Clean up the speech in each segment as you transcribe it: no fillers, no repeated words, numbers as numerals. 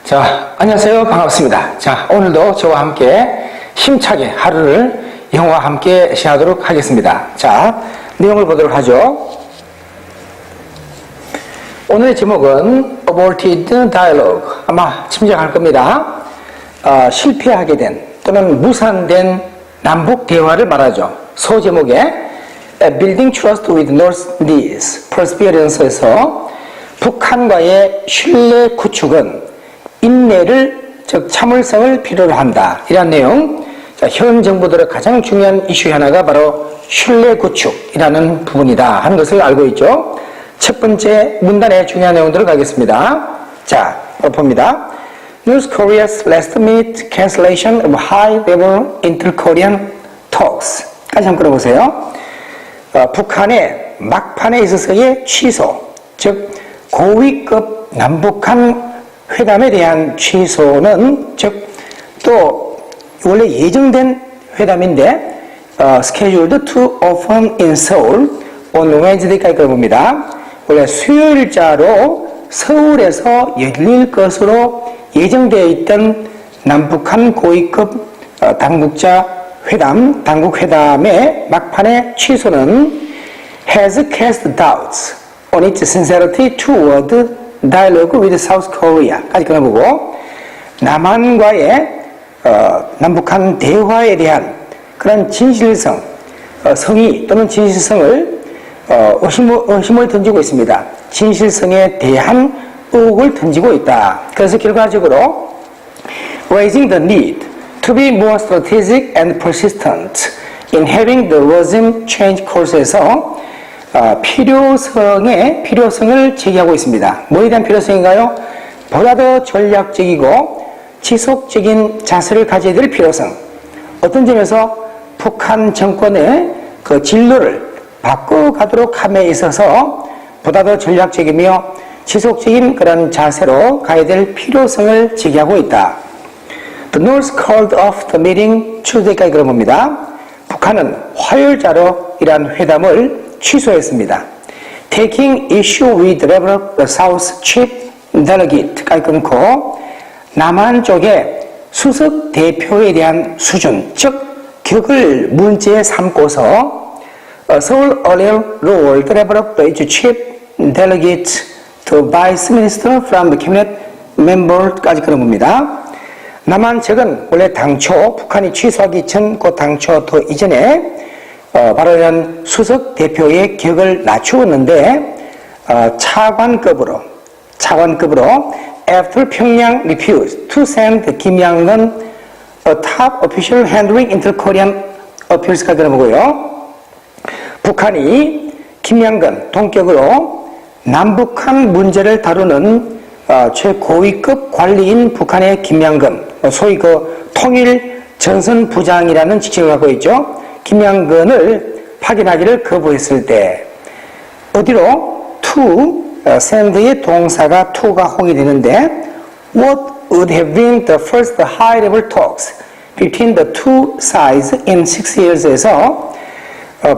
자, 안녕하세요. 반갑습니다. 자, 오늘도 저와 함께 힘차게 하루를 영어와 함께 시작하도록 하겠습니다. 자, 내용을 보도록 하죠. 오늘의 제목은 Aborted Dialogue. 아마 짐작할 겁니다. 실패하게 된 또는 무산된 남북 대화를 말하죠. 소제목에 Building Trust with Northeast Perseverance에서 북한과의 신뢰 구축은 인내를, 즉 참을성을 필요로 한다. 이런 내용. 자, 현 정부들의 가장 중요한 이슈 하나가 바로 신뢰 구축이라는 부분이다 하는 것을 알고 있죠. 첫 번째 문단의 중요한 내용들을 가겠습니다. 자, 봅니다. North Korea's last minute cancellation of high-level inter-Korean talks. 다시 한번 끌어보세요. 북한의 막판에 있어서의 취소, 즉 고위급 남북한 회담에 대한 취소는, 즉 또 원래 예정된 회담인데 scheduled to open in Seoul on Wednesday까지 끌어봅니다. 원래 수요일자로 서울에서 열릴 것으로 예정되어 있던 남북한 고위급 당국자 회담, 당국 회담의 막판의 취소는 has cast doubts on its sincerity toward dialogue with South Korea까지 끊어보고, 남한과의 남북한 대화에 대한 그런 진실성, 성의 또는 진실성을 의심을 던지고 있습니다. 진실성에 대한 의혹을 던지고 있다. 그래서 결과적으로 raising the need to be more strategic and persistent in having the regime change course에서 필요성을 제기하고 있습니다. 뭐에 대한 필요성인가요? 보다 더 전략적이고 지속적인 자세를 가져야 될 필요성. 어떤 점에서 북한 정권의 그 진로를 바꿔가도록 함에 있어서 보다 더 전략적이며 지속적인 그런 자세로 가야 될 필요성을 제기하고 있다. The North called off the meeting Tuesday까지 그러봅니다. 북한은 화요일자로 이러한 회담을 취소했습니다. Taking issue with the South Chief Delegate까지 끊고, 남한 쪽의 수석 대표에 대한 수준, 즉 격을 문제에 삼고서 Seoul earlier lowered the Chief Delegate to Vice Minister from the Cabinet Member까지 끊어봅니다. 남한 측은 원래 당초 북한이 취소하기 전 그 당초 더 이전에 바로 이런 수석 대표의 격을 낮추었는데 차관급으로 after Pyongyang refused to send Kim Yang-gun a top official handling inter-Korean affairs까지 들어보고요. 북한이 김양근 동격으로 남북한 문제를 다루는 최고위급 관리인 북한의 김양근, 소위 그 통일 전선 부장이라는 직책을 갖고 있죠. 김양근을 파견하기를 거부했을 때 어디로? to send의 동사가 to가 홍이 되는데 what would have been the first high-level talks between the two sides in 6 years에서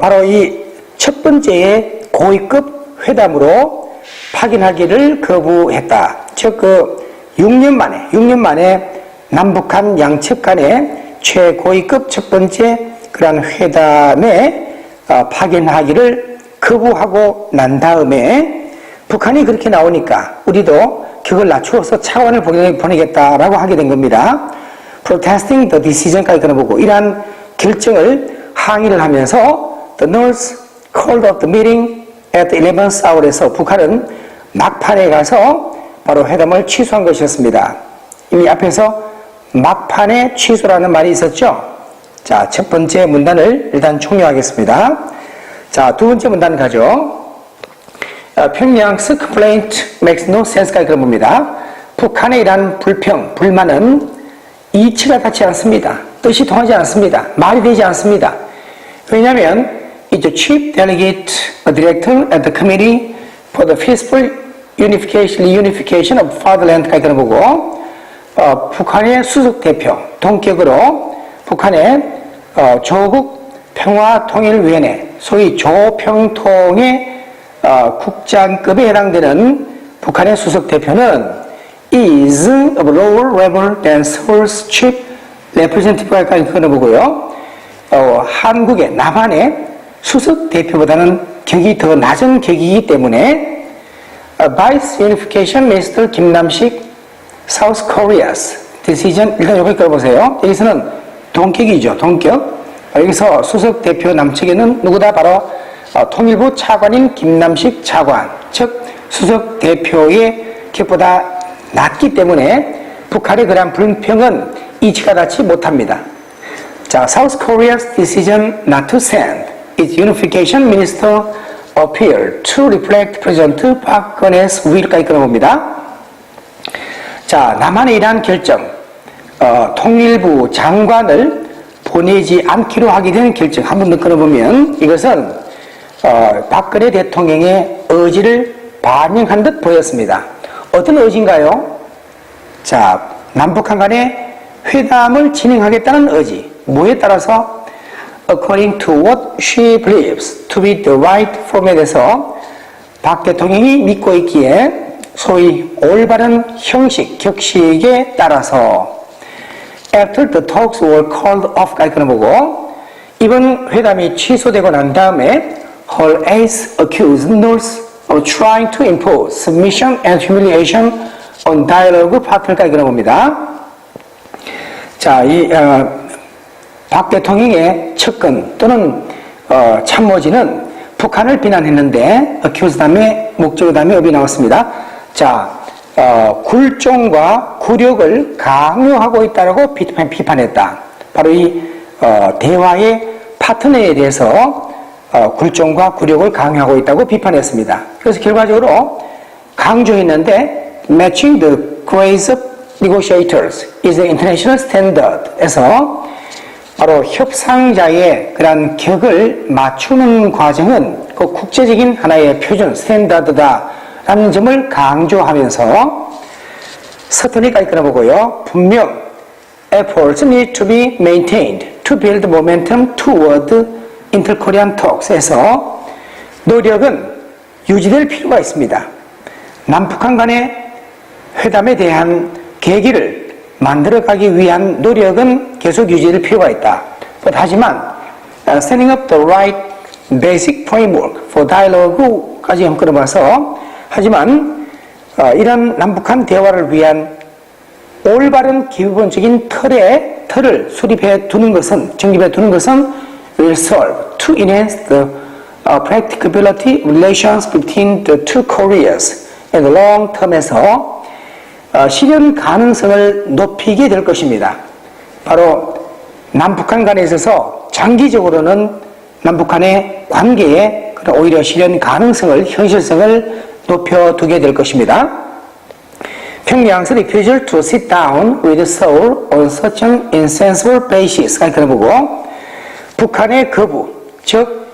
바로 이 첫 번째의 고위급 회담으로 파견하기를 거부했다. 즉 그 6년 만에 남북한 양측 간의 최고위급 첫 번째 그런 회담에 파견하기를 거부하고 난 다음에 북한이 그렇게 나오니까 우리도 격을 낮추어서 차관을 보내겠다라고 하게 된 겁니다. Protesting the decision까지 끊어보고, 이러한 결정을 항의를 하면서 The North called off the meeting at 11th hour에서 북한은 막판에 가서 바로 회담을 취소한 것이었습니다. 이미 앞에서 막판에 취소라는 말이 있었죠. 자, 첫 번째 문단을 일단 총료하겠습니다. 자, 두 번째 문단 가죠. Pyongyang's complaint makes no sense까지 그럽니다. 북한의 이러한 불만은 이치가 닿지 않습니다. 뜻이 통하지 않습니다. 말이 되지 않습니다. 왜냐하면 the Chief Delegate Director at the Committee for the Peaceful Reunification of Fatherland까지 들어보고, 북한의 수석 대표 동격으로 북한의 조국 평화통일위원회, 소위 조평통의 국장급에 해당되는 북한의 수석 대표는 is of lower level than Seoul's chief representative까지 끊어보고요. 한국의 남한의 수석 대표보다는 격이 더 낮은 격이기 때문에 Vice Unification Minister 김남식 South Korea's decision 일단 여기 끌어보세요. 여기서는 동격이죠. 동격. 여기서 수석 대표 남측에는 누구다? 바로 통일부 차관인 김남식 차관, 즉 수석 대표의 격보다 낮기 때문에 북한의 그러한 불평은 이치가 닿지 못합니다. 자, South Korea's decision not to send its unification minister appear to reflect President Park Geun-hye's will까지 끌어봅니다. 자, 남한의 이러한 결정, 통일부 장관을 보내지 않기로 하게 된 결정 한 번 더 끊어보면 이것은 박근혜 대통령의 의지를 반영한 듯 보였습니다. 어떤 의지인가요? 자, 남북한 간의 회담을 진행하겠다는 의지. 뭐에 따라서 according to what she believes to be the right format에서 박 대통령이 믿고 있기에 소위 올바른 형식, 격식에 따라서 after the talks were called off까지 끊어보고 이번 회담이 취소되고 난 다음에 her ace accused North of trying to impose submission and humiliation on dialogue partner까지 끊어봅니다. 자, 박 대통령의 측근 또는 참모진은 북한을 비난했는데 accuse 다음에 목적어 다음에 업이 나왔습니다. 자, 굴종과 굴욕을 강요하고 있다고 비판했다. 바로 이 대화의 파트너에 대해서 굴종과 굴욕을 강요하고 있다고 비판했습니다. 그래서 결과적으로 강조했는데 matching the grades of negotiators is the international standard 에서 바로 협상자의 그런 격을 맞추는 과정은 그 국제적인 하나의 표준 스탠다드다라는 점을 강조하면서 서툰이까지 끊어보고요. 분명 efforts need to be maintained to build momentum toward inter-Korean talks에서 노력은 유지될 필요가 있습니다. 남북한 간의 회담에 대한 계기를 만들어가기 위한 노력은 계속 유지될 필요가 있다. 하지만 setting up the right basic framework for dialogue까지 한번 끌어봐서 하지만 이런 남북한 대화를 위한 올바른 기본적인 틀을 수립해 두는 것은 정립해 두는 것은 will serve to enhance the practicability relations between the two Koreas in the long term에서 실현 가능성을 높이게 될 것입니다. 바로 남북한 간에 있어서 장기적으로는 남북한의 관계에 오히려 실현 가능성을, 현실성을 높여두게 될 것입니다. 평양's refusal to sit down with Seoul on such an insensible basis까지 들어보고 북한의 거부, 즉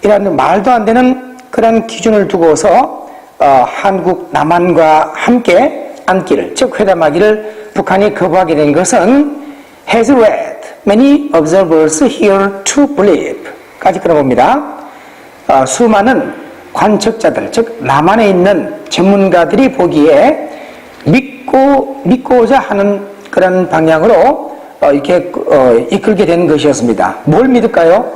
이런 말도 안 되는 그런 기준을 두고서 한국, 남한과 함께 앉기를, 즉 회담하기를 북한이 거부하게 된 것은 has led many observers here to believe 까지 끌어봅니다. 수많은 관측자들, 즉 남한에 있는 전문가들이 보기에 믿고자 하는 그런 방향으로 이렇게 이끌게 된 것이었습니다. 뭘 믿을까요?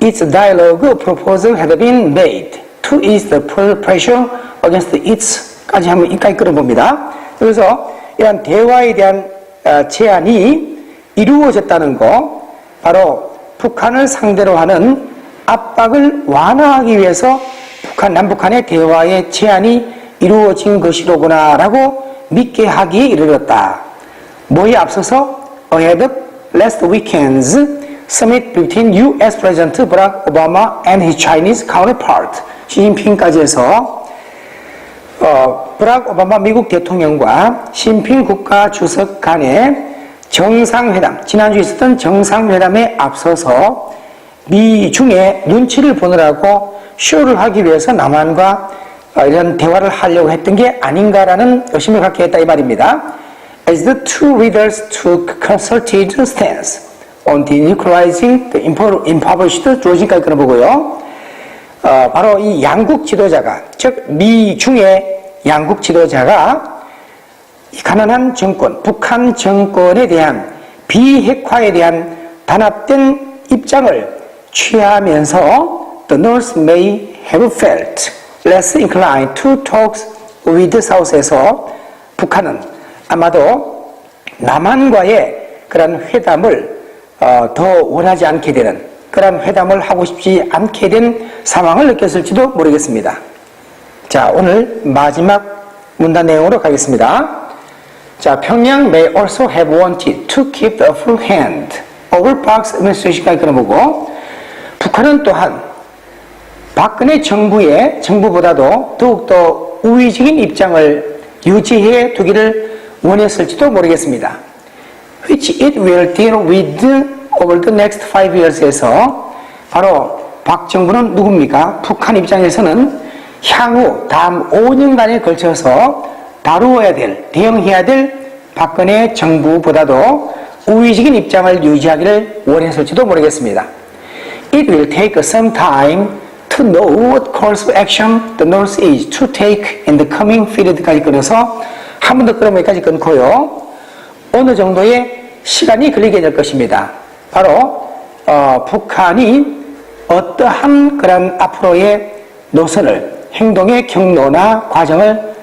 Its dialogue proposal had been made to ease the pressure against its까지 한번 이까지 끌어봅니다. 그래서 이런 대화에 대한 제안이 이루어졌다는 거, 바로 북한을 상대로 하는 압박을 완화하기 위해서 남북한의 대화의 제안이 이루어진 것이로구나라고 믿게 하기에 이르렀다. 뭐에 앞서서 ahead of last weekend's summit between U.S. President Barack Obama and his Chinese counterpart 시진핑까지 해서 브락 오바마 미국 대통령과 시진핑 국가주석 간의 정상회담, 지난주에 있었던 정상회담에 앞서서 미중의 눈치를 보느라고 쇼를 하기 위해서 남한과 이런 대화를 하려고 했던 게 아닌가라는 의심을 갖게 했다 이 말입니다. As the two leaders took concerted stance on denuclearizing the impoverished Georgia까지 끊어보고요. 바로 이 양국 지도자가, 즉 미중의 양국 지도자가 이 가난한 정권, 북한 정권에 대한 비핵화에 대한 단합된 입장을 취하면서 the North may have felt less inclined to talks with the South에서 북한은 아마도 남한과의 그런 회담을 더 원하지 않게 되는 그런 회담을 하고 싶지 않게 된 상황을 느꼈을지도 모르겠습니다. 자, 오늘 마지막 문단 내용으로 가겠습니다. 자, 평양 may also have wanted to keep the full hand over Park's administration까지 끊어보고 북한은 또한 박근혜 정부보다도 더욱더 우위적인 입장을 유지해 두기를 원했을지도 모르겠습니다. Which it will deal with over the next 5 years에서 바로 박 정부는 누굽니까? 북한 입장에서는 향후 다음 5년간에 걸쳐서 다루어야 될, 대응해야 될 박근혜 정부보다도 우위적인 입장을 유지하기를 원했을지도 모르겠습니다. It will take some time to know what course of action the North is to take in the coming period까지 끊어서 한 번 더 끊으면 여기까지 끊고요. 어느 정도의 시간이 걸리게 될 것입니다. 바로 북한이 어떠한 그런 앞으로의 노선을, 행동의 경로나 과정을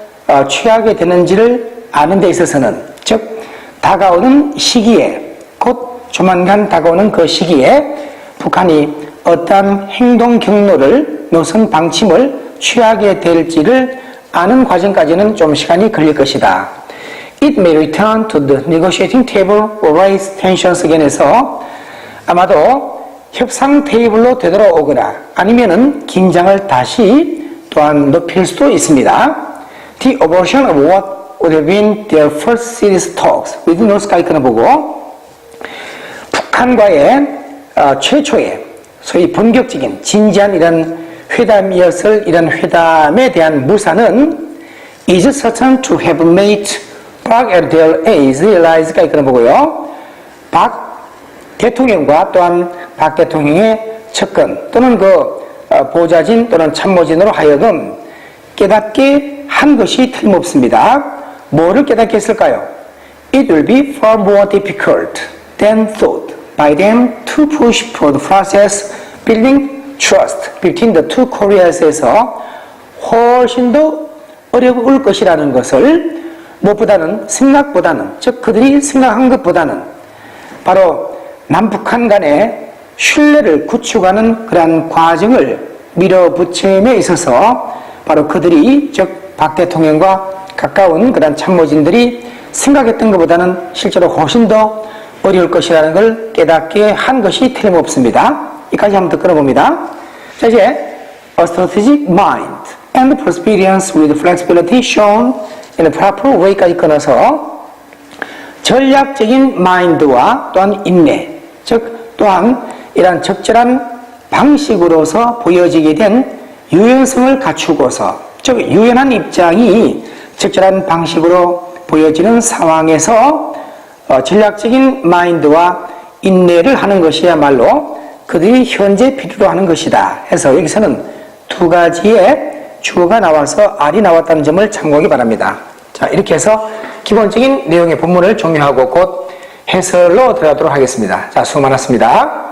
취하게 되는지를 아는 데 있어서는, 즉 다가오는 시기에, 곧 조만간 다가오는 그 시기에 북한이 어떠한 행동 경로를, 노선 방침을 취하게 될지를 아는 과정까지는 좀 시간이 걸릴 것이다. It may return to the negotiating table or raise tensions again에서 아마도 협상 테이블로 되돌아오거나 아니면은 긴장을 다시 또한 높일 수도 있습니다. The abortion of what would have been their first serious talks with North까지 끊어보고 북한과의 최초의 소위 본격적인 진지한 이런 회담이었을 이런 회담에 대한 무사는 is certain to have made Park and their aides realize까지 끊어보고요. 박 대통령과 또한 박 대통령의 측근 또는 그 보좌진 또는 참모진으로 하여금 깨닫게 한 것이 틀림없습니다. 뭐를 깨닫게 했을까요? It will be far more difficult than thought by them to push for the process building trust between the two Koreas에서 훨씬 더 어려울 것이라는 것을 무엇보다는 생각보다는, 즉 그들이 생각한 것보다는 바로 남북한 간의 신뢰를 구축하는 그러한 과정을 밀어붙임에 있어서 바로 그들이, 즉 박 대통령과 가까운 그런 참모진들이 생각했던 것보다는 실제로 훨씬 더 어려울 것이라는 걸 깨닫게 한 것이 틀림없습니다. 여기까지 한번 더 끌어봅니다. 자, 이제 a strategic mind and perseverance with flexibility shown in a proper way까지 끊어서 전략적인 마인드와 또한 인내, 즉 또한 이러한 적절한 방식으로서 보여지게 된 유연성을 갖추고서, 즉 유연한 입장이 적절한 방식으로 보여지는 상황에서 전략적인 마인드와 인내를 하는 것이야말로 그들이 현재 필요로 하는 것이다 해서 여기서는 두 가지의 주어가 나와서 R이 나왔다는 점을 참고하기 바랍니다. 자, 이렇게 해서 기본적인 내용의 본문을 종료하고 곧 해설로 들어가도록 하겠습니다. 자, 수고 많았습니다.